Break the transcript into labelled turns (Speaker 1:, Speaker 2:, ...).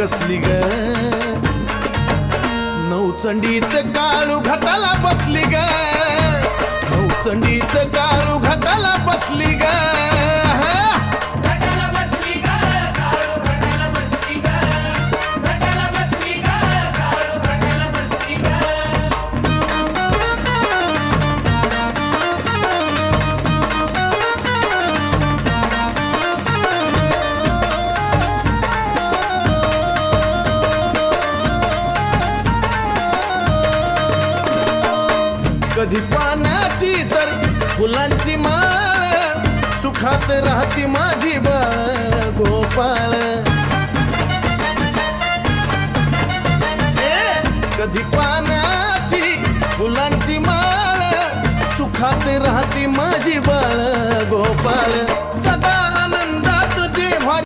Speaker 1: कसली ग नवचंडीत काळू घाटाला बसली ग नवचंडीत काळू घाटाला बसली ग कधी पाण्याची तर फुलांची माळ सुखात राहती माझी बाळ गोपाळ कधी पाण्याची फुलांची माळ सुखात राहती माझी बाळ गोपाळ